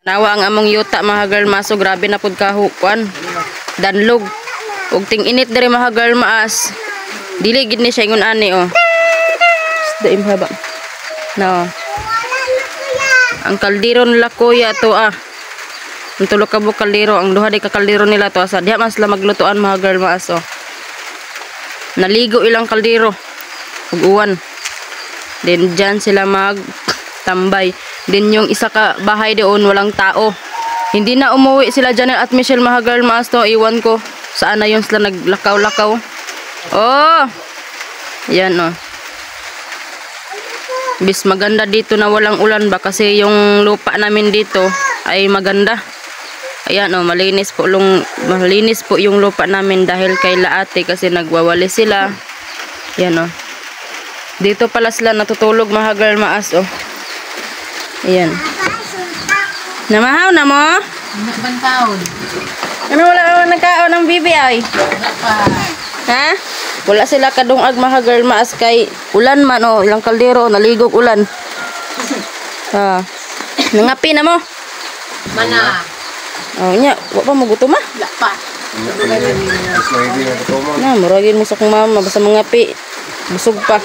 Nawa ang among yuta mga girl maso, grabe na pud kahukuan. Danlog. Ug ting init diri mga girl maas. Dili gid ni siya ingon ani oh. Daim haba. No. Ang kaldero nila kuya to ah. Ang tulo ka bu kaldero, ang duha di ka kaldero nila to asa. Diha man sila maglutuan mga girl maas oh. Naligo ilang kaldero. Ug uwan. Then dyan sila magtambay. Then yung isa ka bahay doon walang tao. Hindi na umuwi sila Janelle at Michelle mga girl maas to. Iwan ko. Saan na yun sila naglakaw-lakaw. Oh! Yan oh. Bis maganda dito na walang ulan ba. Kasi yung lupa namin dito ay maganda. Ayan oh. Malinis po yung lupa namin dahil kay Laate. Kasi nagwawali sila. Yan oh. Dito pala sila natutulog mga girl maas oh. Ayan. Namahaw na mo? Bantaon. Ano wala naman nagkaon ng bibi ay? Ha? Wala sila kadungag mga girl maas kay ulan man oh. Ilang kaldero naligog ulan. Ha. Nangapi na mo? Mana? Oh nya, wa pa mo gutom ah? Wala pa. Na, muragin mo sa kong mama basta mangapi. Busog pa.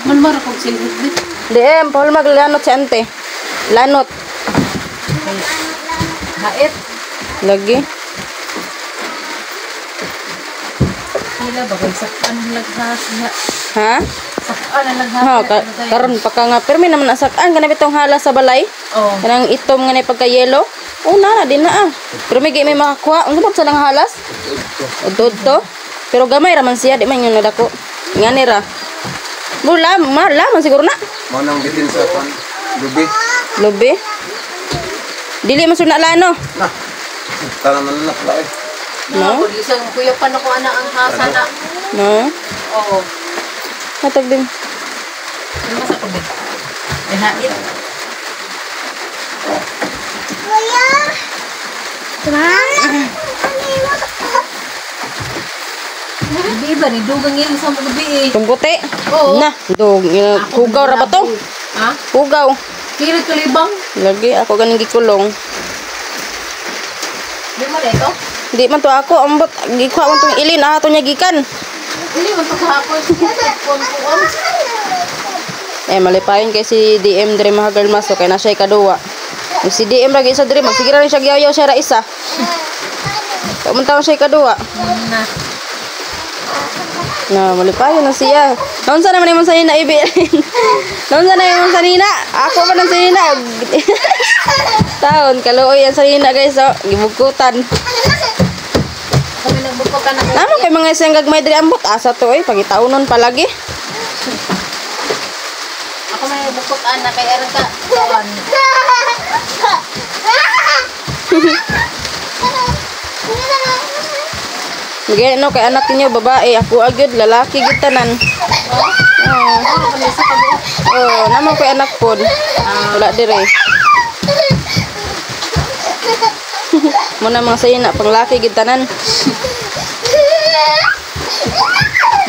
Malmar akong silhit dit. Diem, Paul maglanot si ante. Lanot. Hait. Lagi. Sila bagay sakan laghas niya. Ha? Sakan laghas. Ha, karon pa ka nga. Pero may naman nasakaan. Ganap itong hala sa balay. Oh. Kanang itom nga na pagka-yelo. Oh, na din na ah. Pero may makakuha. Ang sabab sa lang halas? Udto. Pero gamay raman siya. Di man yung nadako. Nga nira. Mula, laman siguro na. Manang bitin sa pan. Lubi. Dili man suna lano. Nah. Tanang nanak la eh. No? Isang kuya pa na ko ana ang hasa na. No. Oo. Hatag din. Ano sa pagod? Hait. Kuya. Di ba ni dugang yun sa mga gabi eh. Tumputi. Oo. Na, dog. Hugaw ra ba to? Ha? Hugaw. Kirit kalibang. Lagi ako ganing gikulong. Di mo na ito? Di man to ako ambot gikuha man tong ilin ato nya gikan. Hindi man pagkahapon. Pon. Malipayon kay si DM dire mga girl maso kay na siya kaduwa. Si DM ra isa dire magsigira rin siya giyaw siya ra isa. Pamunta siya kaduwa. Na. Na malipayon na siya. Naon sa naman imong sanina ibi. Naon sa naman sanina? Ako pa nang sanina. Taon kaluoy ang sanina guys oh. Gibugutan. Kami nagbukod ka na. Namo kay mga isang gagmay diri ambot asa to eh pagitaunon palagi. Ako may nagbukod ana kay aron ka. Kawan. Gaya no kay anak niyo babae ako agad lalaki gid tanan. Oh, namo kay anak pod. Wala dire. Muna mga sayo na panglaki gid tanan.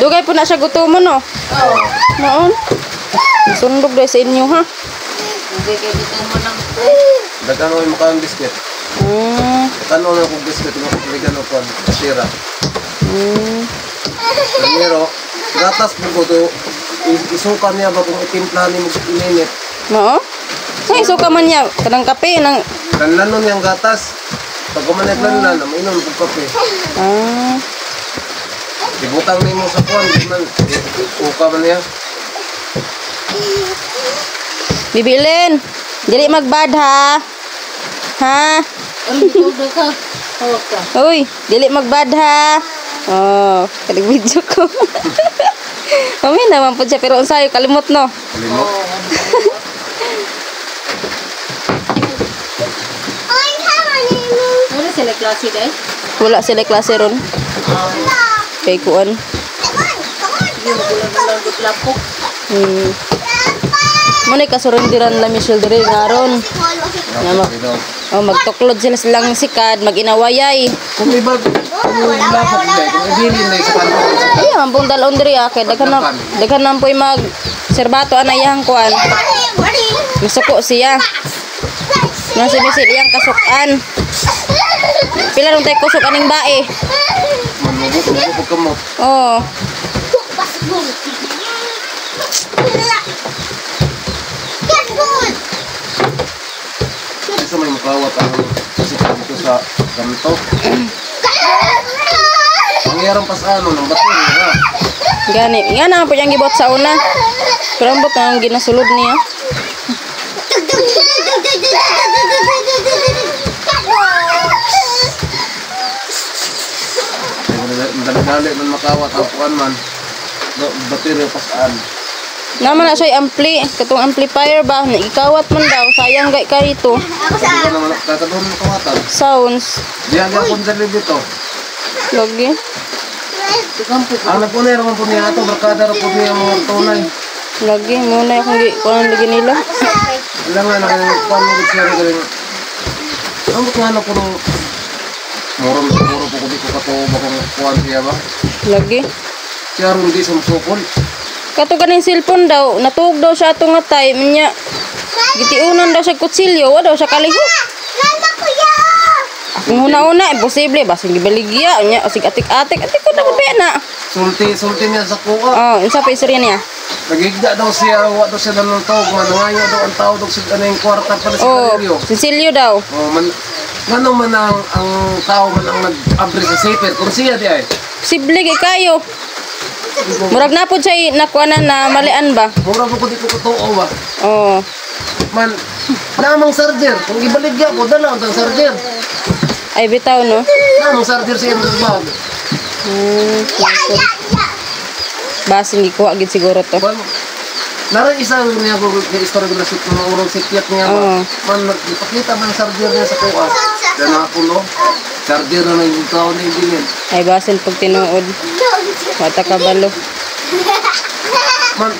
Dugay po na siya gutomon no. Oo. Noon. Sundog dai sa inyo ha. Hindi kay dito mo nang. Dagano ay makang biscuit. Tanong na kung biscuit mo kuligan o kon sira. Pero gatas po to isuka niya ba kung itimplahan mo init. No? Sa isuka man niya kanang kape nang Kanlanon yung gatas. Pag kumanet lang na, mainom kong kape. Ibutang ni mo sa kuwan, uka man niya. Bibilin. Dili magbad ha. Ha? Ano todo ka? Ka. Uy, dili magbad ha. Oh, kalig video ko. Mami naman po siya pero unsay kalimot no. Kalimot. Ano sila klase dai? Wala sila klase ron. Kay kuan. Yung magulang-gulang giplapok. Muna kasurindiran la Michelle dire ngaron. Magtuklod sila silang sikad, mag-inawayay. Kung iba, kung lapot dahil, kung ibilin na sa kanto. Ay, mampong dalon diri kay daghan na po'y mag serbato anayang kuan. Misuko siya. Nga si Misil iyang kasukan. Pila nung tayo kusok aning bae. Manubok ka mo. Oo. Isa may makawat ang sikat dito sa ganito. Nangyarang pas ano ng batin ha. Gani. Nga na po yung gibot sa una. Pero ang bot na ang ginasulod niya. Dali man makawat ang puan man. Batin yung pasaan. Naman na siya ampli. Katong amplifier ba? Ikawat man daw. Sayang gay ka ito. Hindi ko naman kakadun mo kawatan. Sounds. Diyan nga po dali dito. Lagi. Ang nagpunay naman po niya ito. Barkada rin po niya mga tunay. Lagi. Muna akong kuhaan lagi nila. Alam nga na kanyang puan mo siya rin galing. Ang nga na po nung murong siguro po kung di ko katuwa kung puan siya ba? Lagi. Siya rin di sumusukol. Kato ganing cellphone daw. Natuog daw siya atong nga time niya. Gitiunan daw siya kutsilyo. Wa daw siya kaliho. Akong una-una. Imposible. Basing gibaligya. Nya. Osig atik-atik. Atik ko na mabena. Sulti niya sa kuha. Oh, yung sa istorya niya. Nagigda daw siya, wa daw siya ng tawag, manungayo daw ang tao daw siya ano yung kwarta pala sa Oh, Valerio. Cecilio daw. Oh, ngano man ang tao man ang nag-abri sa safer, kung siya di ay. Posible kay kayo. Murag na po siya nakuanan na malian ba? Mura po ko di ko totoo ba. Oh. Man, namang sarger, kung ibaligya ko, dala ang sarger. Ay bitaw no. Namang sarger siya ng bag. Basing gikuha gid siguro to. Man, naray isa niya ko yung istorya ko na shoot ng urong sikyat niya ba. Man, ipakita man ang sarger niya sa kuha. Dala ako no. Sarger na yung tao na yung bilin. Ay basin pag tinuod. Wata kabalo. Man,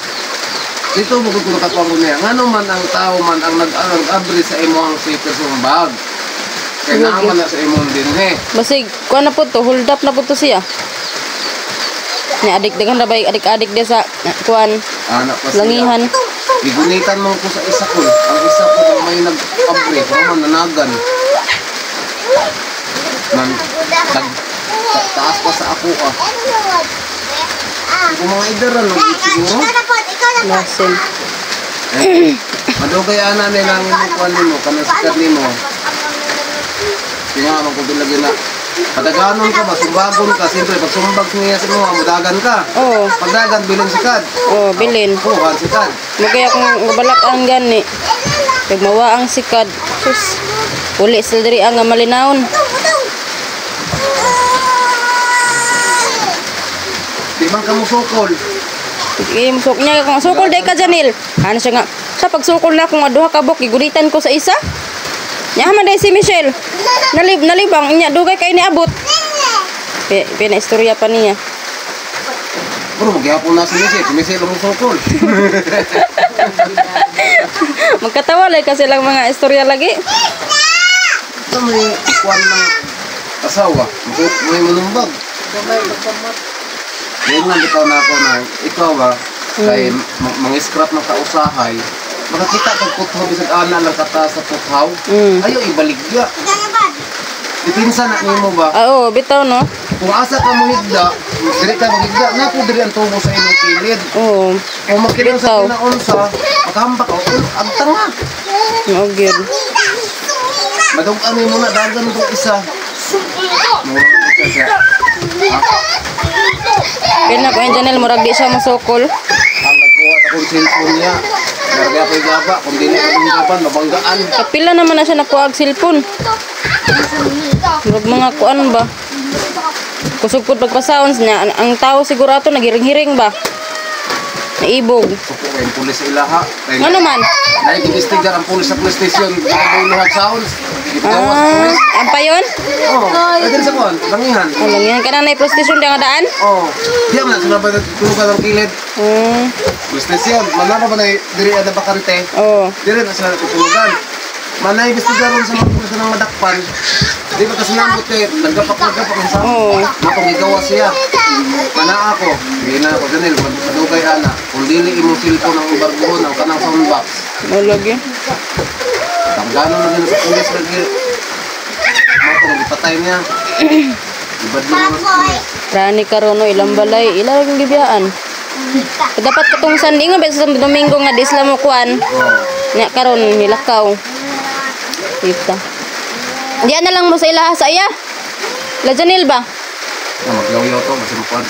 dito mo kung nakapangko niya. Ngano man ang tao man ang nag-abri sa imo ang safer sa bag. Kaya naman na sa imong din eh. Basig kuha na po to, hold up na po to siya. Ni adik dengan rabay adik-adik dia sa kuan Anak pa siya. langihan. Igunitan mo ko sa isa ko. Ang isa ko na may nag-abri. Kung nanagan. Man, taas pa sa ako ah. Kung mga idaran, siguro. Lasin. Madugay ana nila ang imukuan nimo, kanang sikat nimo. Kaya naman kung lagi na padaganon ka, masumbagon ka, siyempre pag sumbag niya sa mga mudagan ka. Oh, Pagdagan, bilin sikat. oh bilin. Oo, kan sikat. Magay akong gabalak ang gani. Pag mawa ang sikad. Sus. Uli sila diri ang malinawon. Di man ka musukol. Musok niya kung sukol day ka Janil. Ano siya nga. Sa pagsukol na kung duha ka bok gigulitan ko sa isa. Nya man day si Michelle. Nalibang nya dugay kay niabot. Pina istorya pa niya. Bro, magyapon na si Michelle ang musukol. Magkatawa lang kasi lang mga istorya lagi. Ito may kuwan ng asawa. May manumbag. Yan nga bitaw na ako na ikaw ba, kay mga-scrap ng kausahay, makakita kang puthaw, bisag ana lang kata sa puthaw, ayaw ibaligya. Ipinsa na nimo ba? Oo, bitaw no. Kung asa ka mo higda, diri ka magigda, na po diri ang tubo sa inyong kilid. Oo. Kung makilang sa pinaunsa, makahambak ka, agtang nga. Oh, good. Madug-an mo na, dagan mo isa. Murang isa siya. Pina ko yung Janel, murag di siya masukol. Ang nagkuha sa kong cellphone niya. Narga pa yung gaba. Kung di na yung gaban, mabanggaan. Kapila naman na siya nakuha ang cellphone. Murag mga kuan ba? Kusog po pagpasounds niya. Ang tao siguro ato nagiring-hiring ba? Naibog. Suko kayong pulis sa ilaha. Nga naman? Naikibistigar ang pulis sa police station. Nakabuluhan sounds. Itawas pulis. Ang pa yun? Oo. Pwede sa kuhan. Langihan. Alam yan ka na na prostitution ka nga daan? Oo. Diyan na. Sila ba tulugan ng kilid? Police station. Manapa ba na diri ada bakante? Oo. Diri na sila tutulugan. Manay investigaron sa mga pulis ng madakpan. Di ba kasi nambot kayo? Naggapak-naggapak ang sa Nakong igawa siya. Mana ako. Hindi na ako ganil. Madugay ana. Kung dili imong cellphone ang ibarbuhon ang kanang soundbox. Malagi. Gano'n na din sa pulis lagi. Mato, ipatay niya. Ibad mo na. Rani karon no ilang balay, ila lang gibiyaan. Dapat katong Sunday nga sa Domingo nga di sila mo kuan. Nya karon nilakaw. Kita. Diyan na lang mo sa ilaha sa iya. La Janil ba? Magyaw-yaw to, kasi makuan.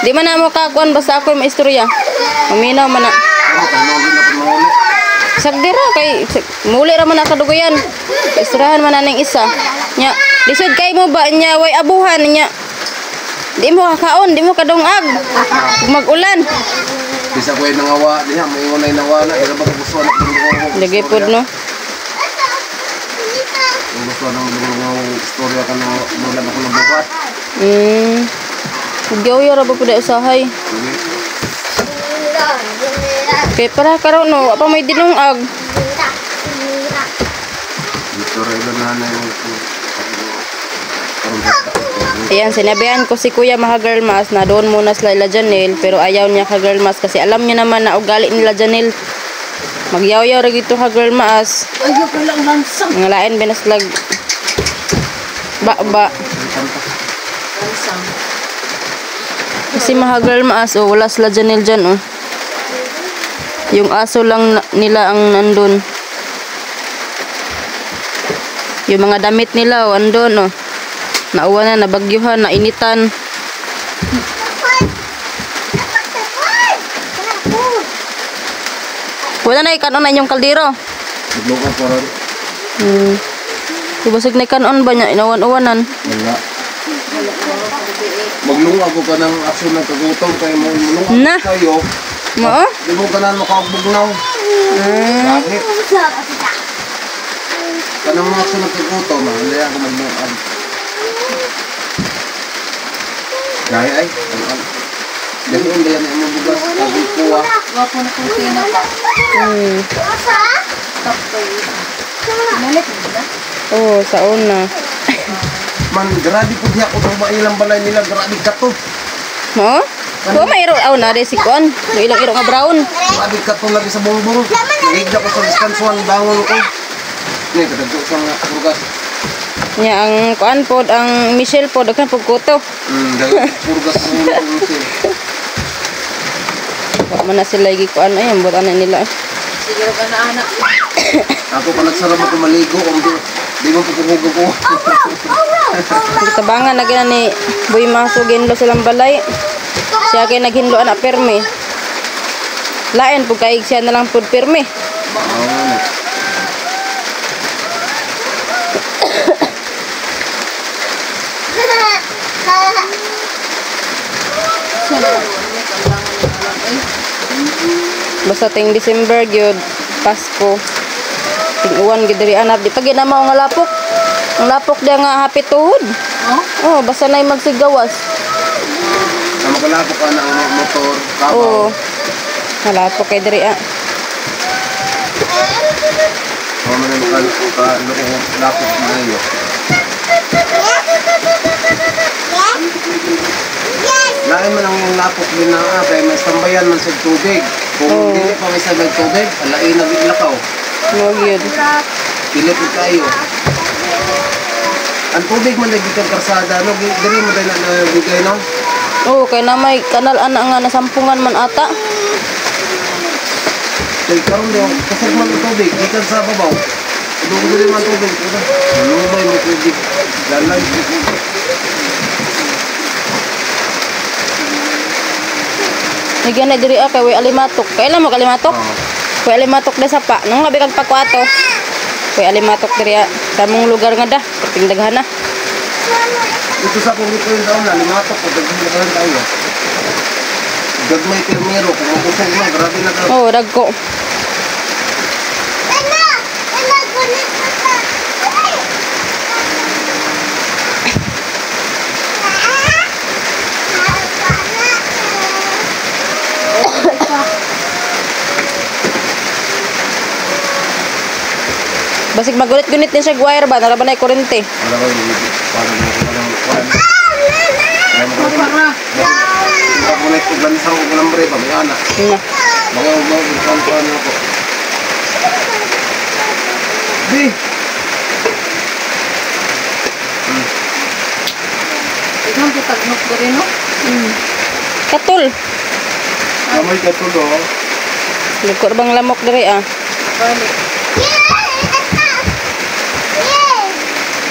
Di man na mo kakuan basta ako may istorya. Maminaw man na. Tanongin na po mahuli. Sagdira kay muli ra man nakadugoyan. Istirahan man na ning isa. Nya, lisod kay mo ba nya way abuhan nya. Di mo kakaon, di mo kadungag. Mag-ulan. Bisa ko yung nangawa niya, may unay nawala. Kaya ba gusto na kung Lagi pod no. kung gusto ng istorya ka na mulan ako ng buhat. Nagyaw-yaw ra ba po da usahay. Kay para karon no, apa may dinungag. Dito rin na na yung Ayan, sinabihan ko si Kuya mga girl mas na doon muna sila ila Janel, pero ayaw niya ka girl mas kasi alam niya naman na ugali nila Janel. Magyaw-yaw ra gito ka girl mas. Ayaw ko lang lansang. Nga lain binaslag. Ba. Lansang. Kasi mga girl mas, oh, wala sila Janel dyan, oh. Yung aso lang nila ang nandun. Yung mga damit nila, oh, andun, oh. Nauwa na, nabagyuhan, nainitan. Wala na ikanon na inyong kaldero. Naglukan pa rin. Ibasig na ikanon ba niya? Inawan-uwanan. Wala. Maglunga ko ka ng aksyon ng kagutom kayo mo Na. mulunga kayo. Mo? Di mo ka na makagbugnaw. Bakit? Kanang mga aksyon ng kagutom, hindi ako maglungan. Gaya ay, dahil hindi yan ang mabugas, sabi ko Wapo na kung sino pa. Top ko yun. Nalit mo ba? Oo, sa una. man, grabe po diya ko itong mailang balay nila, grabe ka to. Mo? Ko may iro na de si kon. May ilang iro nga brown. Grabe ka to lagi sa bongbong. Higda ko sa diskansuan, bangon ko. Ngayon, kadagdo sa mga bugas. Nya ang kuan pod ang Michelle pod kan pod kuto. Dahil purgas ang mga musil. Wa man na sila gi kuan ay ambot ana nila. Siguro ka na anak. Ako pa nagsarap ako maligo, kung di mo pupuhugo ko. Tabangan na gina ni Boy Maso ginlo silang balay. Siya kay naghinlo ana permi. Lain pud kay siya na lang pud permi. Basta ting December gyud Pasko. Ting uwan gyud diri anap di pagi na mao nga lapok. Ang lapok dia nga hapit tuhod. Oh, basta nay magsigawas. Na makalapok ka ng motor, kabaw. Oh. Halapok kay diri ah. Kung man ang lapok na iyo. Lain man ang lapok din na kay may sambayan man sa tubig. Kung dili pa may sabay tubig, alain na biglakaw. Mo gyud. Dili po kayo. Ang tubig man nagiging karsada, no? Dili mo din na bigay, no? Oh, kay na may kanal ana nga nasampungan man ata. Kaya karoon daw, kasag man ang tubig, ikan sa babaw. Doon dili man tubig. Lumay mo tubig. Lalay. Nagyan na diri kay way alimatok. Kailan mo kalimatok? Way alimatok na sa pa. Nung labi kag pakwato. Way alimatok diri sa mong lugar nga da. Kaping daghan na. Dito sa kong dito yung daon na, limatok ko, daghan tayo. Gagmay pirmero, kung mabusog na, grabe na daw. Oh, dagko. Basig magunit-gunit din siya wire ba? Nara ba na kurente? Wala ko yung paano mo kung anong kuhan. Wala ko na ito, gansang ko lang bre, pag may anak. Na. Mga umawag, kuhan ako. Di. Ikaw po tagnok ko rin, no? Katul. Kamay ka tulo. Lukor bang lamok diri ah. Balik.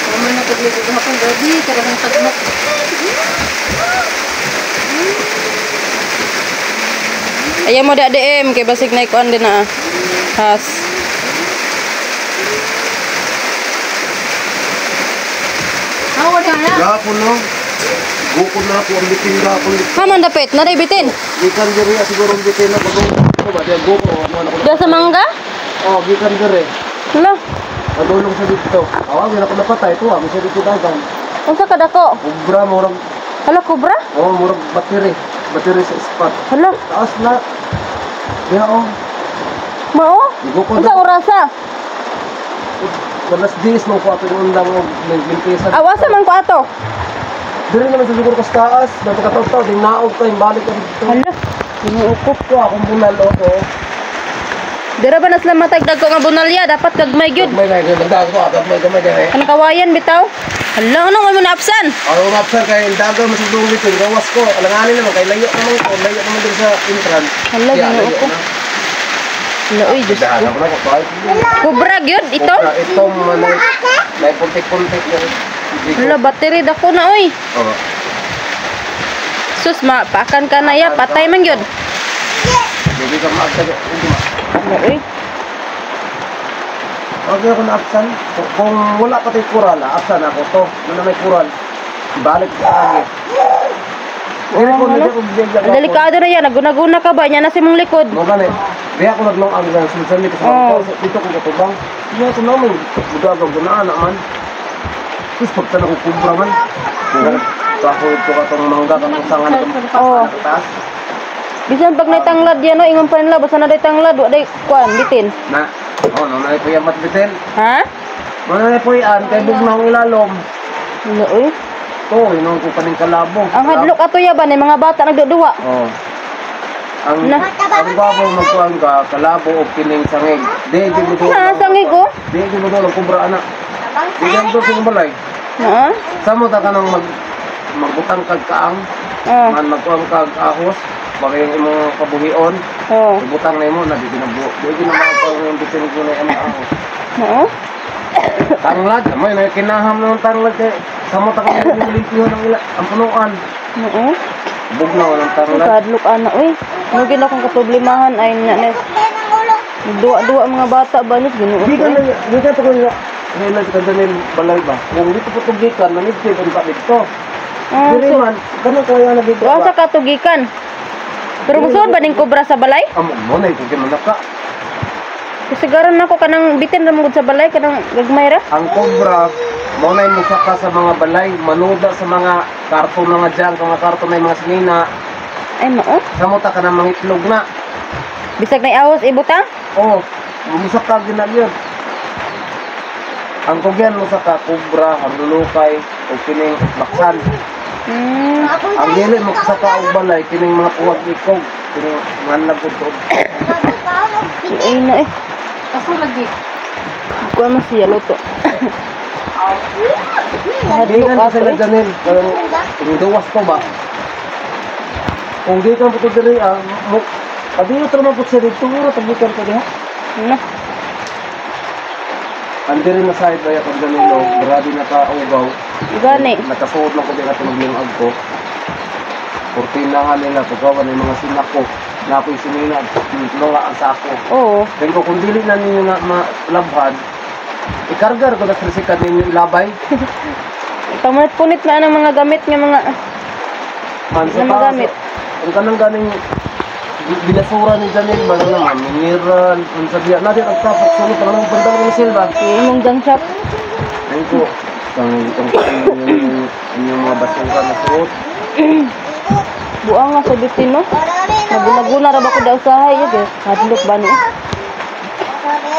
Mama na tagligo hapon gabi, karang tagnok. Ayaw mo da DM kay basig na ikuan din na ah. Has. Awa na na. Gapon no. Bukod na ako ang bitin gapon. Haman dapit na day bitin. Gikan diri siguro ang bitin na pagong ko ba dia buko ano ko. Da sa mangga? Oh, gikan diri. Hala. Madulong sa dito. Awag na ko napatay to, ang sa dito dagan. Unsa ka dako? Ubra murag Hala kubra? oh murag battery sa spot. Hala. Taas na. Ya oh. Mao? Buko Unsa na. orasa? Walas dis mo ko ato undang og limpisan. Awasa man ko ato. Diri naman sa siguro kas taas, dapat kataw-taw ding naog ka balik ka dito. Hala. Inuukop. Ko akong bunal ko. Dira ba nasla matagdag ko nga bunalya dapat gagmay gyud. May nagdag ko ato may gamay dere. Kan kawayan bitaw. Hala ano mo na absan? Ako mapsar kay daga masudong dito, gawas ko. Alanganin naman kay layo naman ko, layo naman din sa intran. Hala ginuuko. Hala oy Diyos ko. Dahan ako na ko tayo. Kubra gyud ito. Itong may puntik-puntik na. Hala battery dako na oy. Oh. Sus ma pakan ka na ya patay man gyud. Hindi ka maagtag. Hala oy. Okay ako na-absan. Kung wala pa tayo kural, absan ako to. Ano may kural? Balik ka agad. Hindi ko Ano? nagagag. Delikado na yan. Naguna-guna ka ba? Yan na si mong likod. Mo ganit. Di ako naglong ang gang sulsan dito sa Oh. dito ko katubang. Hindi ako naman. Budagag gunaan naman. Tapos pagtanong ko kubra man. Ako ito katong mangga katong sangan itong Oh. taas. Bisan pag naitanglad yan, no, ingon pa nila, basta na tanglad, wa day kuan, bitin. Na. Oh, nanay po yung matbitin. Ha? Nanay po yan. Kay bugnaw ng ilalom. Ano, uy? Ito, inong ko kaning kalabo. Ang hadlok ato yaban, eh, mga bata nagduduwa. Oh. Ang Na. babaw magkuhan ka, kalabo o kining sangig. Di mo doon. Nasangig ko? Di mo doon ang kubra anak. Di ka doon sa balay. Ha? Samo ta ka nang magbutang kag kaang, Oh. man magkuhan kag ahos, bagay yung imong kabuhion, Oh. ibutang na mo na di ginabuo. Di ginabuo yung bitin ko na yung ahos. Oo. Tanglad, amoy na kinaham ng tanglad kay samo ta ka nang limpyo ng ang punuan. Oo. Bugnaw ng Ang tanglad. hadlok ana, uy. Ano gina kong kaproblemahan ay na duwa-duwa mga bata ba ni ginuot. Di ka na, di ka ko na ka ganun balay ba? Kung dito po tugikan, nanigpil ang kapit ko. Ah, Diri so, man, ganun kaya nagiging wa sa katugikan. Pero gusto ba ning kobra sa balay? Amo mo na yung manaka. Kasigaran ako kanang bitin ra mo sa balay kanang gagmay ra. Ang kobra, mo na yung musaka sa mga balay, manuda sa mga karton mga dyan, mga karton na yung mga sinina. Ay mao. Samuta ka ng mga itlog na. Bisag na iawos ibutang. Oo, musaka ginagyan. Ang kogyan musaka, kobra, ang lulukay, o kining baksan. Ang dili mo sa kaog balay, kining mga puwag ikog, kining manlag utog. Ay na eh. Kaso lagi. Kuha mo siya luto. Di Hadlok nga ato sila eh. ganun, kung duwas ko ba? Kung di ka po diri, pag-iyo ka naman po siya dito, tagikan ka diha. Na. Andiri na side ba yung ganilo, grabe naka-ugaw. Gani. Nakasuot lang ko din natin maglingag ko. Kurtina nga nila, pagkawan ng mga sinak ko. Na ako'y sinina, mga ang sako. Oo. Then ko kung dili na ninyo na malabhan, ikargar ko na krisikan ninyo ilabay. Pamunit-punit na ang mga gamit nga mga Man, na magamit. Ang kanang ganing binasura ni Janel, ba na naman, mineral, ang sabihan natin, ang tapok, sunod, ang nang bandang ng silba. Imong junk shop. Ayun ko, ang inyong mga basura na suot. Buang nga sa bitin no. Naguna-guna ra ba ko daw usahay ya guys. Hadlok ba ni?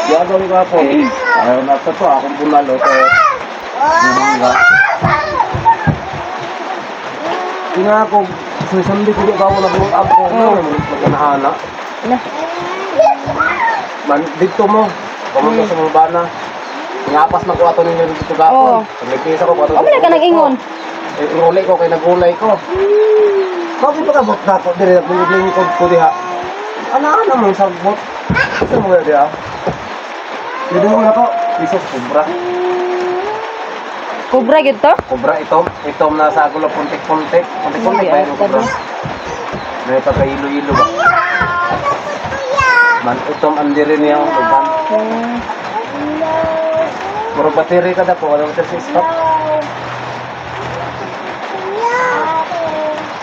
Gagawin ka po. Ayaw na ito, akong bunalo ko. Bumangga. Tingnan ako, susundi ko yung kawo na buong ako. Magkanaana. Na. Dito mo, pumunta sa mga bana. Ngapas na ko ato ninyo dito Oo. gapon. Nagpisa ko ato. Wala ka nag-ingon. Ulay ko kay nagulay ko. Bakit pa ka bot dako dire naglingkod ko diha. Ana mo sagbot. Sa mo diha. Dito mo na ko, pisos kubra. Kubra gid to? Kubra itom na sa gulo puntik-puntik. Puntik-puntik ba yung kubra? May pagkailo-ilo ba? Man itom andiri niya ang uban. Puro battery ka dako, anong stop?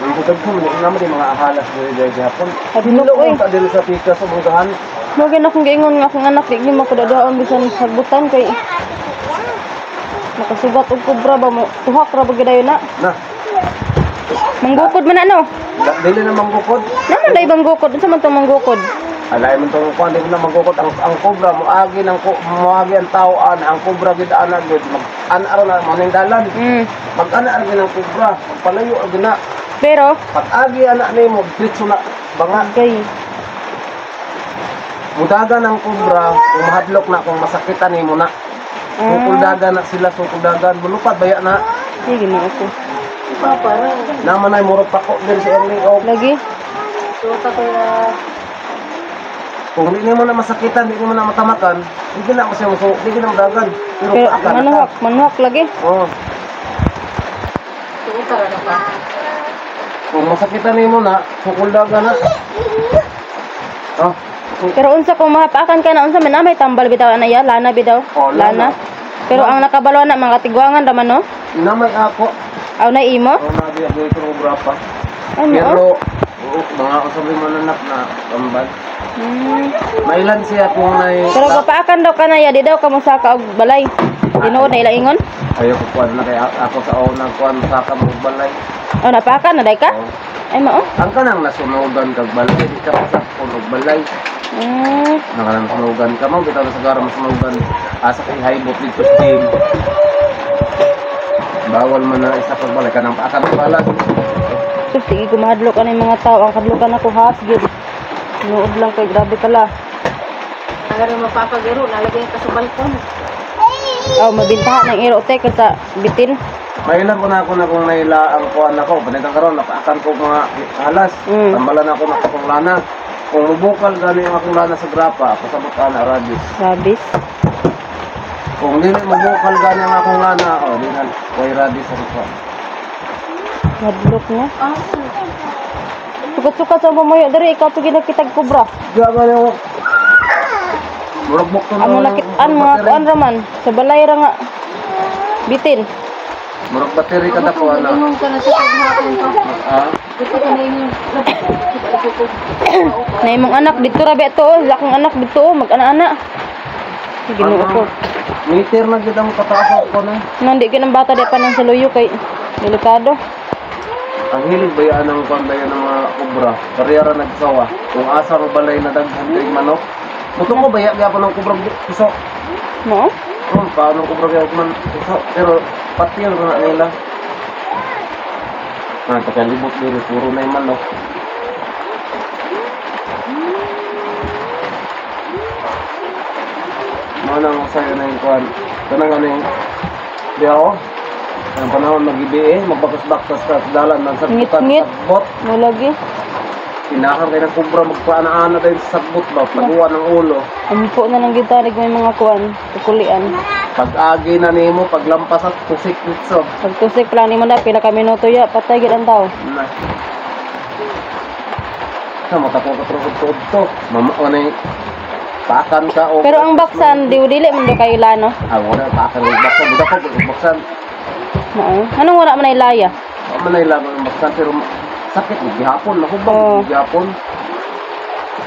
Ang butag ko, naman yung mga ahalas diri gihapon. Hadlok Ko oy. ta diri sa pika sa bugahan. Mo gid akong giingon nga akong anak di mo ko dadaon bisan sagbutan kay nakasugat og kubra ba mo tuhak ra ba gidayon na. Na, Manggukod man ano? dili na manggukod. Naman day banggukod unsa man tong manggukod? Alay man tong kuan dili na manggukod ang kobra moagi ang tao-an ang kobra gid ana gid mag-ana na maning dalan. Mag-ana ra gid ang kobra, palayo ra gid na. Pero Pag-agi anak nimo diretso na banga. gay Mudagan ang kobra kung mahadlok na kung masakitan nimo na. Sukuldagan na sila sukuldagan mulupad baya na. sige mo ako. Naman ay murag pako din si Erling og Lagi. kung di nimo na masakitan, di nimo na matamakan, di na mo siya musuok, di na mudagan. Pero Pero paakan manuhak lagi. Oh. Kung masakitan nimo na, sukuldagan na. Oh. Pero unsa kung mahapakan ka na unsa man may tambal bitaw anaya, lana bitaw. Oh, lana. Pero ang nakabalo na mga tigwangan raman no. Namay ako. Aw na imo. Oh, nabi ako ito kobra pa. Ay mo. Pero mga usabi mo nanak na tambal. Mailan siya kung nay Pero gapaakan daw kanaya di daw kamo saka og balay. Tinuod na ila ingon. ayaw ko kuan na kay ako sa una kuan sa kamong balay. Aw napaakan na day ka? Oh. Ay mo. Ang kanang nasunugan kag balay di ka pa sa kunog balay. Nakalang sunugan ka mo bitaw sa gara masunugan asa kay haybot dito sa team. Bawal man na isa pag balay kanang paakan balas. Sus sige ko mahadlok ani mga tao ang kadlukan ako has gid. Nuod lang kay grabe kala. Agar mapapagiro, nalagay ka sa balkon. Aw mabintahan ng iro te sa bitin. Mailan ko na ako na kung naila ang kuan ako panitang karon napaakan ko mga halas. Tambalan ako na akong lana. Kung mubukal gani ang akong lana sa grapa, pasabot ana radis. Rabis. Kung dili mabukal gani ang akong lana, oh, di na way radis sa kuan. Hadlok na. Sukat-sukat sa pamayo diri ikaw to ginakitag kubra. Diya ba yung murag bukto na Amo nakitaan mga kuan raman sa balay ra nga bitin. murag battery kada ko ana. Ingon ka na sa paghapon pa. Ah, Ito ka na ingon. Na imong anak dito ra beto, lakong anak dito mag-ana-ana. Ginoo ko. meter na gid ang kataas ko na. Nandi ka ng bata di pa nang sa luyo kay delikado. Ang hilig bayaan ng pandayan ng mga kubra, kariyara nagsawa. Kung asa ro balay na daghan kay manok. Muto ko baya gyapon ng kubra piso. No? Paano kubra gyapon man piso, pero patiyan ra na nila. Takalibot diri puro na yung manok. Mana mo sayo na yung kuan. Kanang ano yung diaw. Ang panahon mag-ibi magbakas-bakas sa dalan ng sagbutan Ngit-ngit. sagbot. Mo lagi. Tinakang kayo ng kubra magpaana-ana dahil sa sagbot ba, paguan ng ulo. Ampo na lang gitarig may mga kuan, tukulian. Pag-agi na nimo, paglampas at tusik nitso. Pagtusik lang ni mo na pila ka minuto ya patay gid ang tao. Na. Sa mata ko katrugod to. Mama ano yung pakan ka o. Pero ang baksan dili man do kay lano. Ah, wala pakan yung baksan. Budak ko baksan. Oo. Anong wala man ay laya? Manay lang ang baksan pero sakit ni gihapon, Oo. nakubang gihapon.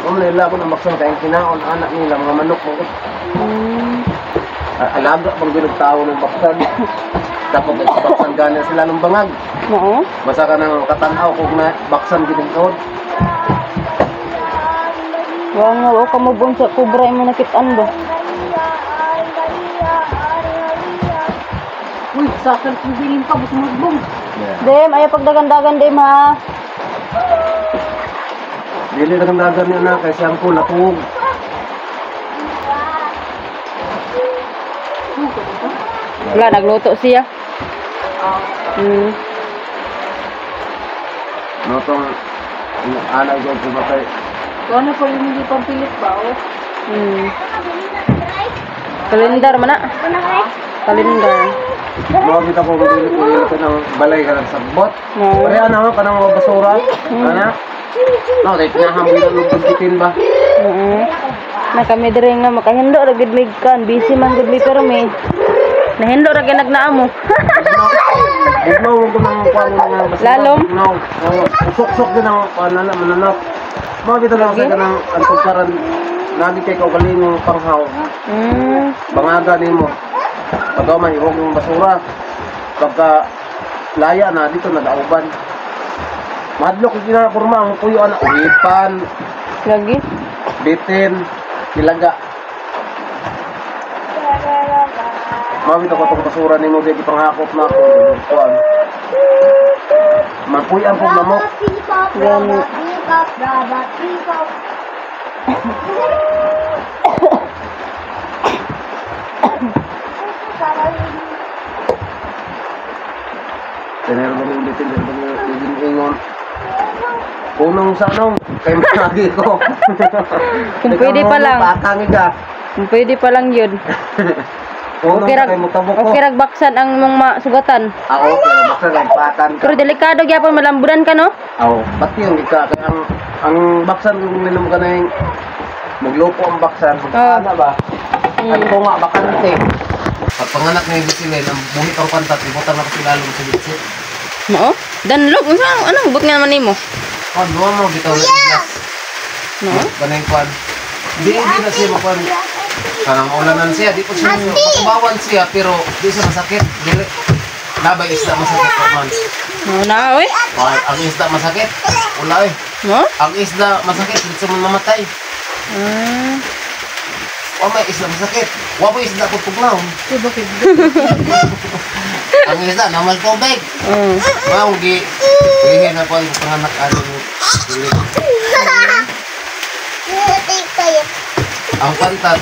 Manay lang ang baksan kay kinaon anak nila mga manok mo. Alaga pang ginagtao ng baksan. Dapat baksan gana sila ng bangag. Oo. Basta ka nang katanaw kung na baksan ginagtao. Wa nga o kamubon sa kubra imo nakitaan ba? Uy, sakal kong bilin pa, basta magbong. Yeah. Dem, ayaw pagdagan-dagan dem ha. Dili na kang dagan niya na kay siyang ko natug. Wala, nagluto siya. No tong anay ko pumatay. Ano po yung hindi pang pilit ba? Kalendar man na. Kalendar. Mga kita ko dili ko ito ng balay ka ng sagbot. Pare ano ka ng mga basura. Ana? No, dahil pinahambilan ng pagbitin ba? Na kami dire nga makahindo ra gid mig kan, busy man gud mi pero may nahindo ra gyud nagnaamo. Ugnaw ko ng kuan nga basura. Lalom? No. Usok-sok din ang panana mananap. Mga kita lang sa kanang antugkaran lagi kay ko kalimong panghaw. Bangaga nimo. Pagaw man iwog ng basura. Pagka laya na dito nadauban. Madlok yung kinakakurma ang puyo anak ulipan, Lagi. bitin, ilaga. Mawit ako itong basura ni mo dito panghakot na ako. Kuan. Mapuyan po namok. Gani. Tenero ba yung ulitin dito yung ingon. Unong sa anong, kay managi ko. Kung pwede pa lang. Patangin ka. Kung pwede pa lang yun. Unong Okay sa rag kay mutabok ko. okay rag baksan ang mong masugatan. Ako, pero baksa lang patan ka. Pero delikado gyapon malambudan ka no? Oo, ba't yung ika? Kaya ang baksan kung minum ka na yung maglupo ang baksan. Ano ba? Ano ko nga, bakante. Pag panganak na yung bisilin, ang buhi kang pantat, ibutang ako silalong sa bitsit. No? Danlog ano buk nga man nimo? Oh, duwa mo, bitaw na yung No? Ganang kwan. Di na siya makwan. Kanang ulanan siya, di po siya makabawan siya, pero di siya masakit. Dili. Labay isda masakit pa man. No na oy. Ay, ang isda masakit. Wala eh. No? Ang isda masakit, di siya mamatay. O may isda masakit. Wabo isda ko tugnaw. Ang isda naman tubig. Wow, gihin na po yung panganak ano. Ang pantat,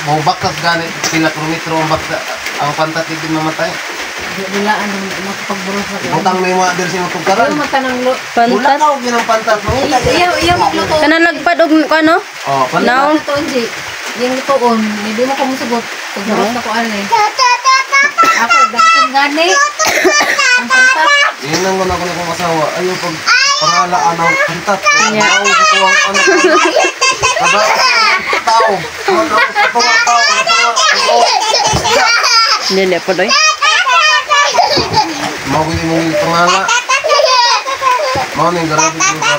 mabaktas ganit, pila kilometro ang bakta. Ang pantat hindi mamatay. Wala ano makapagburos na. Butang may mga dir sa tugkaran. Yung mata ng Wala Pantas. ka og ginang pantat. Iya magluto. Kana lagpad og ano? Oh, pantat. Now? Ito Anji. Yung lutoon, hindi mo ko musugot. Pagburos na ko ani. Ako dapat gani. Ang pantat. Yun ang guna ko na kong asawa. Ayaw pag pangalaan ng pantat. Nya. Ayaw sa kuwang anak. Kada tao. Dili po doy. Mawili mo yung pangala. Mau ning garabi ko ka.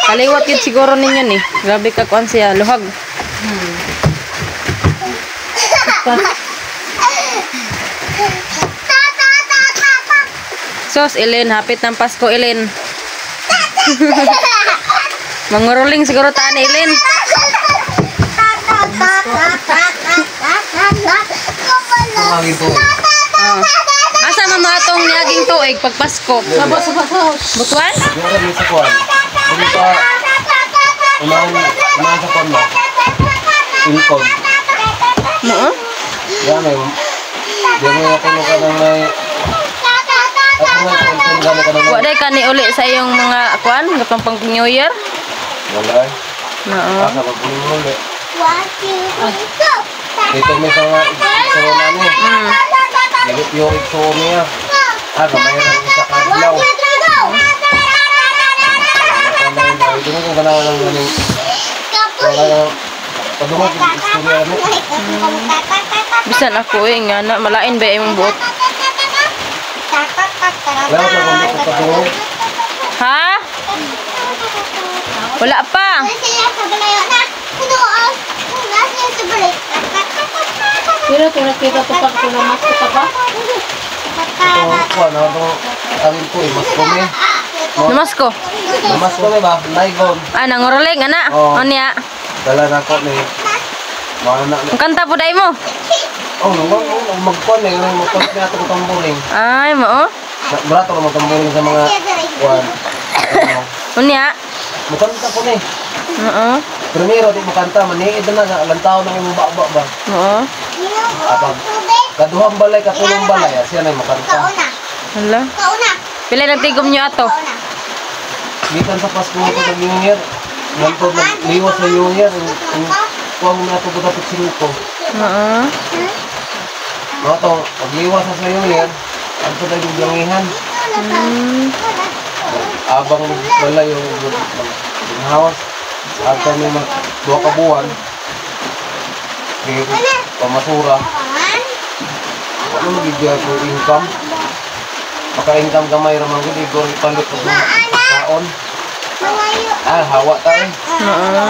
Kaliwat yun siguro ninyo ni. Grabe ka kuan siya luhag. Sos, Ellen, hapit ng Pasko, Ellen. Manguruling siguro taan, Ellen. Tumagin to. Asa man mga tong niyaging tuig pag Pasko? Sabo. Butuan? Yung kami sa kuwan. Hindi pa unahan sa kuwan ba? Ilkon. Oo. Yan eh. Diyan mo ako ka ng may... Ako nga ilkon gano'n ka ng may... Waday ka ni uli sa iyong mga kuan, gapang pang New Year. Wala eh. Oo. Asa pagpunin mo ulit. Dito may sa iksona niya. Galit yung iksona niya. Gamay lang isa kadlaw. Ito mo kung ganawa ng galing. Padungag yung iksona mo. Bisan ako nga na malain ba imong buot? Wala ka kung padungag. Ha? Wala pa. Pero kita tupak ko na mas kita pa. Ito kuwan. Ito tawin ko eh. Mas kumi. Namasko. Mas kumi ba? Naigon. Ah, nanguruling ana. Oo. Onya. Dala na ko ni. Mga na. Ang kanta po dai mo. Oh, magkuhan eh. Magkuhan niya ito tamburing. Ay, mo. Barato na magtamburing sa mga kuwan. Unya. Magkanta po ni. Oo. Primero, di mo kanta, maniid na nga, lantaw ng imong baba ba? Oo. Kapag kaduhang balay, katulong balay, siya na yung makanta. Hala. Pila nagtigom niyo ato? Gikan sa Pasko ko nag-New Year. Nantod nagliwas sa New Year. Kuha mo na ito buta sa sinuko. Oo. Mga ito, pagliwas sa New Year, ang ito na yung langihan. Abang balay yung hawas. At kami mag-2 ka buwan. Pamasura. Ano magiging ko income? Maka-income gamay ramang gud igor ipalit og kaon. Hawa tayo. Oo.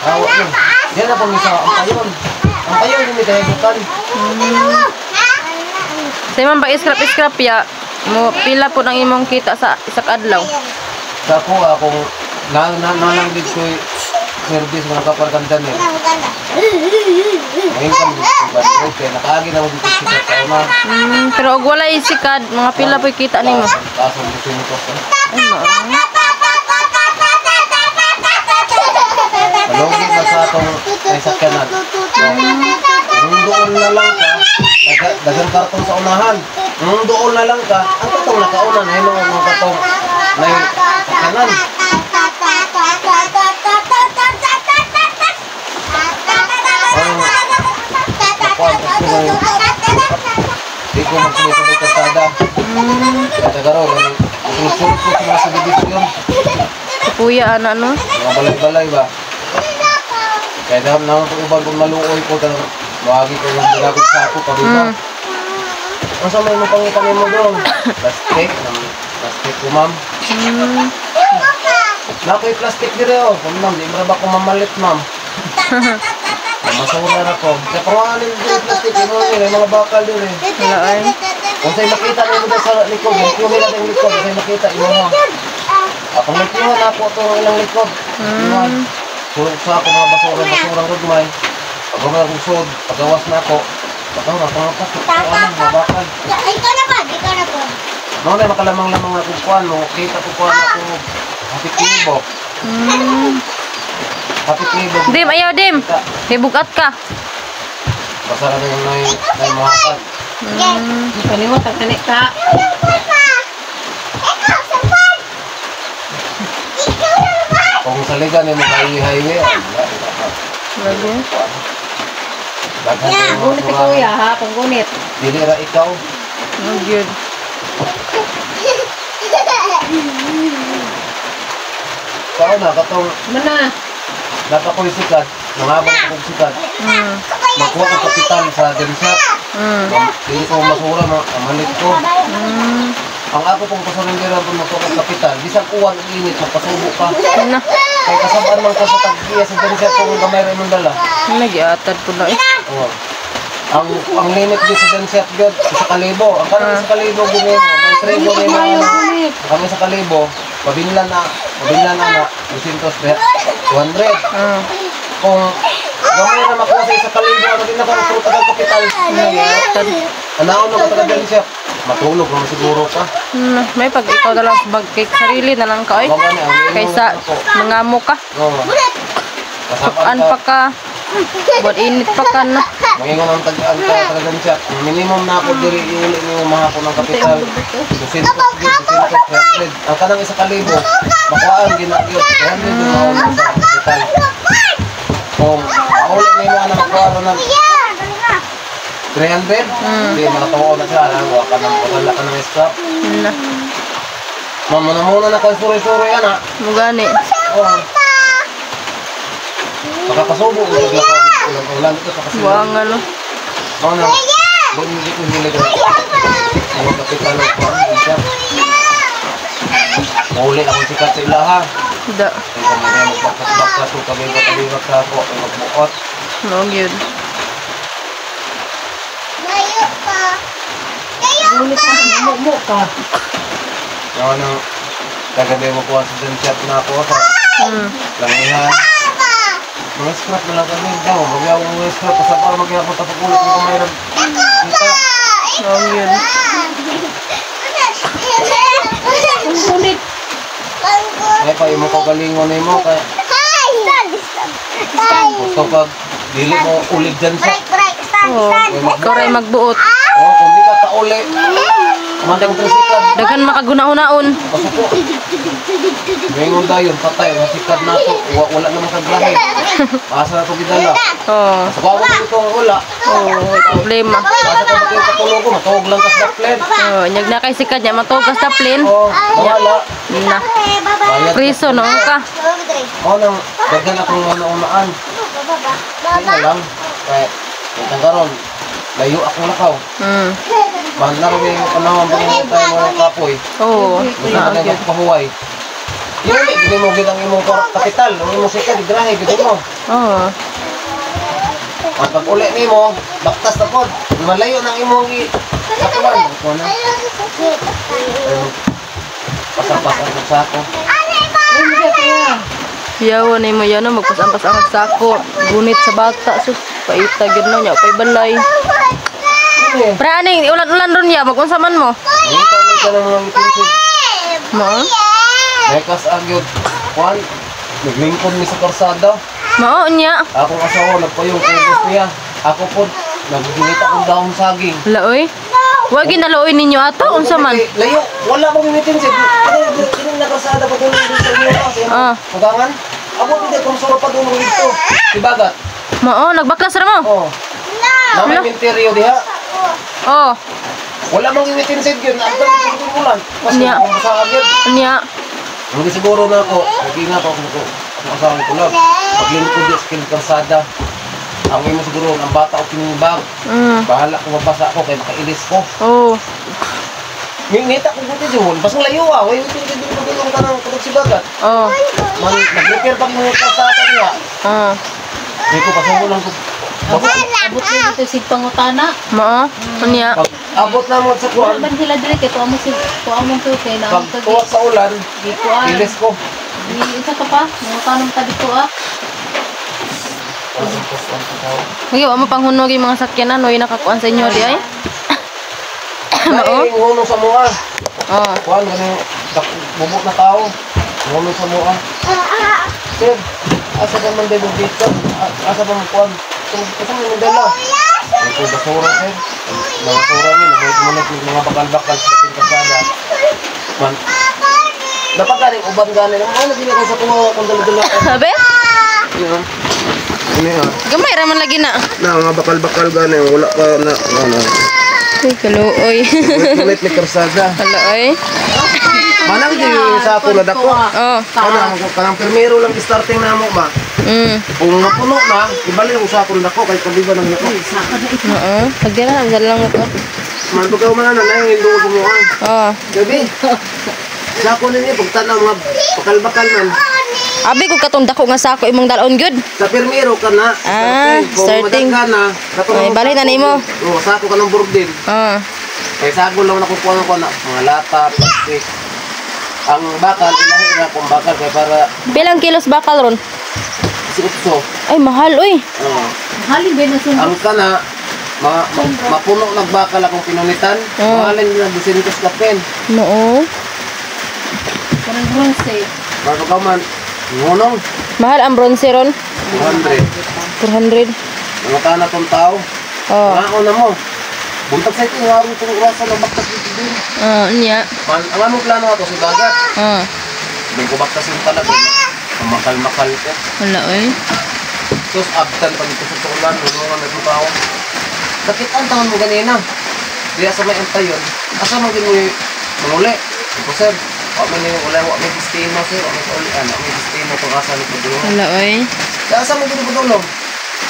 Hawa yun. Yan na po misa ang payon. Ang payon yung may kahibutan. Sa imong ba scrap ya? Mo pila po nang imong kita sa isak adlaw? Sa ako, akong nalanggit ko service mga kaparkandan eh. Ang income dito ba? Okay, nakaagi na mo dito siya tama. Pero og walay sikad, mga pila po kita nimo. Taas ang dito nito. Ay mao. Malungkit na sa atong ay sakyanan. Nung doon na lang ka, dagang karton sa unahan. Nung doon na lang ka, ang katong nakaunan, ay mga katong na sakyanan. Di ko magsulit-sulit kasada. Kaya garo, sulit-sulit ko sa mga subidisyon. Kuya ano no? Mga balay-balay ba? Kaya dahil naman po ibang kung maluoy ko, mawagi ko yung ginagod sa ako, kabiba. Ang sa may mapangitanin mo doon? Plastic ko ma'am. Nakoy plastic dire oh. Ma'am, di mo ba ko mamalit ma'am? Masura na ko. Kaya pangalan din plastic mo nila, mga bakal din eh. Wala ay. Kung sa'yo makita niyo mo sa likod, yung nila yung likod, kung sa'yo makita, imo mo. Kung nagkiwan na po ito ang ilang likod. Kung sa ako mga basurang rugmay, pag mga usod, pagawas na ako, pagaw na, pangapas, mga bakal. Ikaw na po. Mga na makalamang-lamang na kukuhan mo, kita kukuhan ako, hapit libo. Hapit libo. Dim, ayaw dim. Hibugat ka. Basta na yung mahakat. Kalimot, tanik ka. Kung sa liga ni mga highway, Lagi. Gunit si kuya ha, panggunit. dili ra ikaw. Oh, good. Kao na, katong Mana? napakoy sikat, nangabang akong sikat. Makuha ko kapital sa Demshop. Dili ko masura, amalit ko. Ang ako pong pasarindiran kung makuha ko kapital, bisang uwan ang init, magpasubo ka. Ano? Kaya kasabaan man ka sa tag-iya sa Demshop kung gamay rin mong dala. Nagyatad po na eh. Oo. Ang limit din sa Demshop yun, 1,000. Ang kanang 1,000 gumino, may tribo na yung mga kami sa kalibo, pabinlan na 200. Kung gamay na makuha sa 1,000, ano din na kung tagal kapital. Nagyatad. Anaon mo ka tagal Demshop, matulog naman siguro ka. May pag ikaw na lang sa bagkik sarili na lang ka eh. Kaysa mangamo ka. Oo. Sukaan pa ka. Buat init pa ka na. Mangingon ang tagal Demshop. Minimum na ako diri iuli niyo mahapon ng kapital. 200. Ang kanang 1,000, makuhaan ginagyot 300 yung mauna sa kapital. Kung mauli niyo mo na makuha ng 300, hindi makatawa na siya. Wala ka ng scrap. Na. Muna na kayo suri-suri yan ha. Mugani. Oo. Pagkakasubo, ulan ito kakasubo. Buang ano. Oo na. Doon hindi ko hilig na. Ang kapital ng Demshop. Mauli akong sikat sa ilaha. Da. Kaya kami na magbakas-bakas o kabibak sa ako. Ay magbuot. No good. Gunit ka, mo ka. Yung ano, kagabi mo kuha sa Demshop na ako sa langihan. Mga scrap na lang kami daw. Magyaw mo mga scrap. Kasi para magyapon tapos ulit kung mayroon kita. No good. Gunit. Ay pa, yung mga kagalingon na mo. Kaya Gusto pag dili mo ulig dyan sa... Oh, ikaw rin magbuot. Oh, kung di ka kauli. Kumanda mo trisikad. Daghan makaguna-unaon. Pasuko. Ngayon dayon, patay. Masikad na ito. Wala naman kaglahe. Asa na ito gidala. Oh, So, kung ako dito ang wala. problema. Asa ka ba kayo katulog ko? Matuog lang ka sa daklen. Oh, nyag na kay sikat niya matugas na plin. Oh, mawala. Na. Bayad. Priso no ka. Oh, nang daghan akong unaan. Hindi na lang. Kaya, itang karon, layo akong lakaw. Mahal na rin yung panahon pag hindi tayo mga kapoy. Oo. Gusto na tayo magpahuway. Yun, hindi mo gitang imong kapital. Ang imong sikad, grahe, gito mo. Oo. Ang pag-uli ni mo, baktas na po. Malayo ng imong i-kakuan. Ako na. Pasang-pasang sa sako. Yawa na mo yan, magpasampas ang sako. Gunit sa bata. Sus, paita, gano'n niya. Pa'y balay. Pre, aning, ulan-ulan ron niya. Mag-unsa man mo. May ka ng mga itinsid. Mao? May kas-agyod. Juan, naglingkod ni sa karsada. Mao niya. Akong asawa, nagpayong kubos niya. Ako po, nagginita akong dahong saging. Laoy. Huwag ginaloy ninyo ato. Unsa man. Layo, wala akong itinsid. Kini na karsada pa kung hindi sa iyo. Magangan. Abo, hindi kung sura pa doon dito. Ibagat. Mao, nagbaklas ra mo. Oh. Namay minteryo diha. Oh. Wala mang itinsid yun. Ang dami ng ulan. Kasi Nya. kung masagit. Niya. Hindi siguro na ako. Nag-ingat ako kung kasama ko lang. Paglingkod yung skill karsada. Ang imo siguro, ang bata o pinibag. Bahala kung mabasa ako kaya makailis ko. Oh. Ngita ko buti yun. Basang layo ah. Huwag yung pinigil magulong ka ng pagsibagat. Oh. Nag-repair pag mga karsada niya. Hindi ko pasang lang ko. Abot din ito si pangutana. Mao. Niya. Pag abot na mo sa kuwan, Ban sila dire kay tuwa mo kay na pag ang tuwak sa ulan, gikuan. ilis ko. Isa ka pa, mangutanong ta dito ah. Ngayon, mo panghunog yung mga sakyanan. Huwag nakakuan sa inyo di ay. Mao. Ay, ngunong sa mua. Oh. Kuwan, ganun, bubok na tao. Ngunong sa mua. Sir, asa ka man dito dito? Asa pa mo kuwan? Asa mo yung dala? Ito basura, sir. Mga basura niyo, nagmunod yung mga bakal-bakal sa ating kasada. Man, dapat galing uban galing. Ano na ko sa kumawa kung dala-dala ko? Sabi? Yun. Ano yun? Gamay raman lagi na. Na, mga bakal-bakal galing. Wala pa na, ano. Uy, kaluoy. Ulit ni karsada. Kaluoy. Manang di yung sako na dako. Oh. Kanang primero lang starting na mo ba? Kung napuno na, ibalik yung sako na dako kahit kabiba ng dako. Oo. Pagdira, ang lang mo ko. Man pagkaw man na yung hindi ko bumuhan. Oh. Gabi. Sako na niya pagtanaw mga bakal-bakal man. Abi ko katong dako nga sako imong dalon gyud. Sa primero ka na. Starting. Kung madag ka na, Ay, balik na nimo. Oo, sako ka ng burdin. Kaya sago lang nakukuha ko na mga lata, plastic. Ang bakal, ilahi na kung bakal kaya para Bilang kilos bakal ron? siutso. Ay, mahal oy. Halin ba na sunod? Ang kana, mapuno nagbakal akong pinunitan. Mahalin na disintos ka pen. Oo. Parang bronze. Bago ka man, ngunong, Mahal ang bronze ron? 200. 400. Mga ka na tong tao. Oh. Mga na mo. Buntag sa ito, harong itong urasa ng baktas dito din. Niya. Ang anong plano nga to, si Bagat. Hindi ko baktas yung talaga. Ang makal-makal ko. Wala oy. Sus, abtan pag ito sa tulan, nulungan na itong tao. Bakit ang tangan mo ganina? Kaya sa may antayon, asa mo din mo yung manguli? Ito sir, wak may destino sir, wak may destino kung asa may padulong. Wala oy. Kaya asa mo din padulong?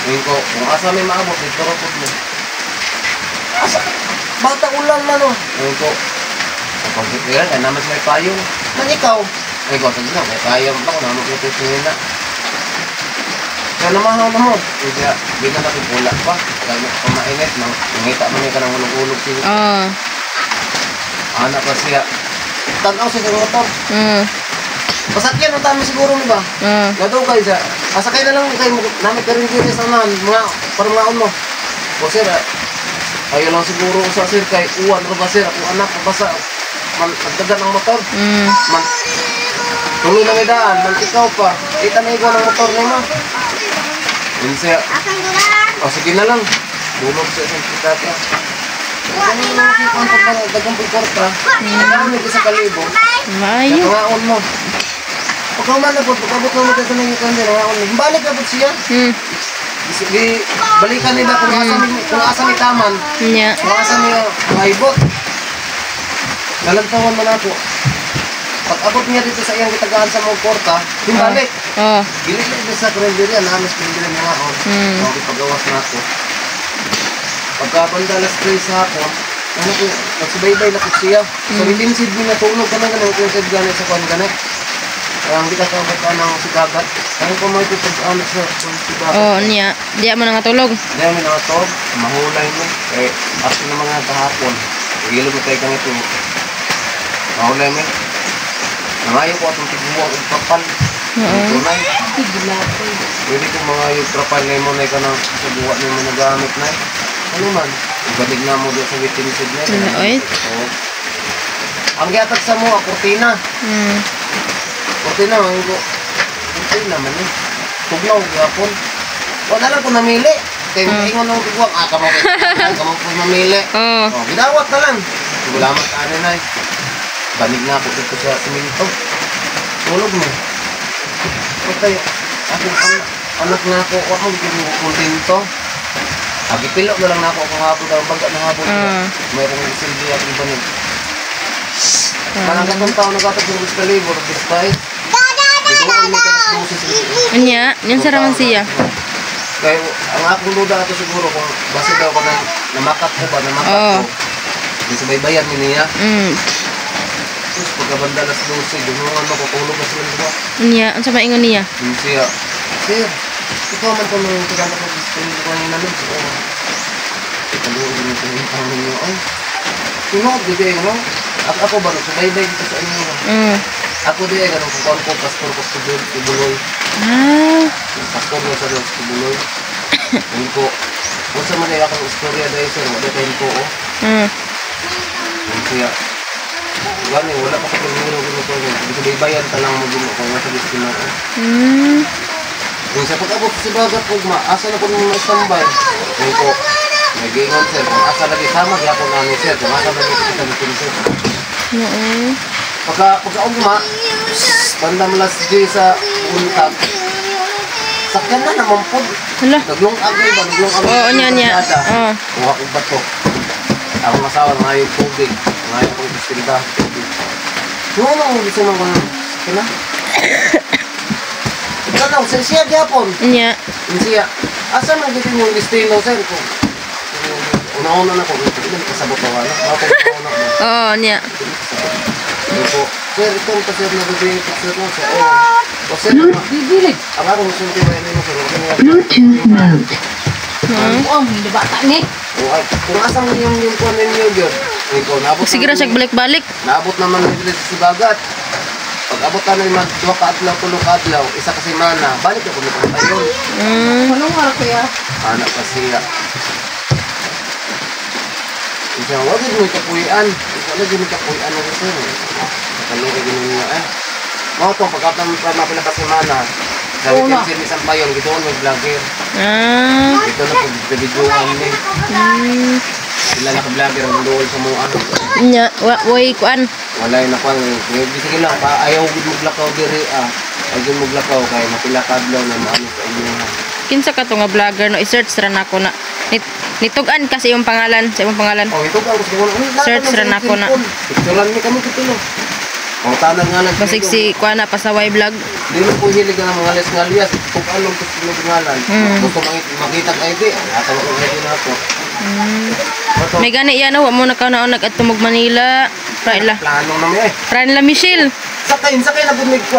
Ngayon ko, kung asa may maabot, dito rapot mo. Asa, bata ulan man o. Ngayon ko, kapag yan, ay naman sila payong. Man ikaw? Ngayon ko, sabi na, may payong pa ko, naman ko ito na. Kaya namahaw na mo. Hindi ka natin pula pa. Kaya kung mainit, nangita mo niya ka ng hulog-hulog siya. Anak pa siya. Tanaw siya sa motor. Pasakyan ang tama siguro ni ba? Nadugay siya. Asakay na lang kayo namin karin-kiri sa unahan. Parang mga mo. O sir, ayaw lang siguro sa sir kay uwan ro ba sir? Ako anak ko basa. Nagdagan ang motor. Tuloy na may daan. Man ikaw pa. Kita na ikaw ng motor ni ma. Yun siya. O, sige na lang. Bulog siya sa kita ka. Ano yung nakikita ko pa, dagang pagkorta. Nagaon nito sa kalibo. Mayo. Nangaon mo. Pagka man na po, pagkabot mo tayo sa nangyaykan nila, nangaon mo. Balik ka po siya. Di, balikan nila kung asa ni Taman. Nya. Kung asa niya maibot. Nalagtawan man ako. Pag abot niya dito sa iyang kitagaan sa mga porta, himbalik. Oh. Gilid na sa karinderya, namis karinderya niya ako. Okay, pagawas na ako. Pagkapandalas 3 sa hapon, ano ko, nagsubaybay na ko siya. So, rinsid mo na tulog ka na ganun kung sa gano'n sa kwan ganun. Kaya hindi ka sabot ka ng sigagat. Kaya ko mo ito pag-ano sa sigagat. Oh, niya. Di mo nangatulog. Hindi mo nakatog, mahulay mo. Eh, after na mga kahapon, igilo mo tayo kang ito. Mahulay mo. Nangayo ko atong tiguwang at kapal. Tunay. Pwede ko mga yung kapal na mo na ka ng sa buwa na mo nagamit na. Ano man? Ibalik na mo doon sa witnessed na. Oy. Oo. Ang giatag sa mo, kurtina. Kurtina, mga ko. Kurtina man eh. Tugnaw, gapon. Wala lang ko namili. Kaya ingon ng tiguwang, kamo po mamili. Oh. Oh, gidawat na lang. Gulamat ka na eh. Banig na ako dito sa siminto. Tulog mo. Okay, akong anak na ako, ako kontento. Agipilo na lang na ako kung hapon ang baga ng hapon. Mayroong silbi at iba nyo. Manang katong tao nagkatag ng kalibor, despite. Iguan mo ka ng busis. Nya, yun sa raman siya. Kaya ang akong duda ito siguro kung base daw ka na makat ko ba, namakat ko. Di sabay bayan niya. Terus pagkabanda alas 12, dunungan mo, katulog na sila diba? Nya, ang sama ingon niya. Yung siya, Sir, ikaw man ko nung tiganak ko gusto nyo ko ngayon namin. So, italuan din ito yung tanong ninyo. Ay, sunod, di ba no? Ako ba, nagsubaybay dito sa inyo. Ako di ay ganun kung ko, pastor ko sa Buloy. Pastor ko sa Buloy. Yung ko, kung sa man ay akong istorya dahil sir, wala tayong ko, oh. Yung siya, gani, wala pa sa pagmiro ko nito. Gusto baybayan ta lang mo dito kung nasa gusto na ako. Kung sa pag-abot sa bagat ko, asa na ko nung ma-standby. Kung ko, nag-iingon sir, kung asa lagi sama, kaya ko namin sir, kung asa lagi sa gusto sir. Pagka-ugma, bandam las J sa untag, sakyan na naman po. Naglong-ag na iba, naglong-ag na iba. Oo, niya. Kuha ko ba ito? Ako masawa, ngayon tubig. Ngayon kong bistilda. Ano ang gusto mo kung kina? Ito na, sir siya gyapon. Nya. Siya. Asa man dito yung destino, sir? Una-una na ko. Ilan kasabot ako, ano? Ako una-una ko. Oo, nya. Sir, ito ang sir na bibigay ko, sir, no? Sir, o sir, Bibilig. ang akong gusto nyo kayo mo, sir. Bluetooth mode. Hindi bata ni. Kung asa mo yung kuwan ninyo yun, Sige ra siya balik-balik. naabot naman nila sa sibagat. Pag abot ka na yung mga 2 ka-adlaw, 3 ka-adlaw, isa kasi mana, balik ako nito tayo. Anong nga kaya? Anak pa siya. Isa, wag mo ikapuyan. Wala din ikapuyan na gusto. Kalong iginin niya eh. Mga itong pagkatang mapila ka semana, sa weekend sin isang payon, gito ko mag-vlogger. Ito na pag-videoan ni. Sila naka-vlogger ang dool sa mga ano. Nya, way kuan. Wala yung nakuha. Sige lang, ayaw mo-glakaw diri ah. Ayaw mo-glakaw kaya mapila ka-adlaw na maano sa inyo. Kinsa ka to nga vlogger no, i-search ra nako na. Nitugan kasi yung pangalan, sa imong pangalan. Oh, ito ka gusto ko. Search ra nako na. Picturean mi kami kitulo. Oh, tanan nga lang. Basig si kuan na pasaway vlog. Di mo po hilig na mga les ngalias kung anong gusto mo ngalan. Gusto makita ka ID. Ato ko ID na ako. May gani yan wa mo na kaon nag adto Manila. Pra ila. Plano na mi eh. Pra nila Michelle. Sakay na bunig ko.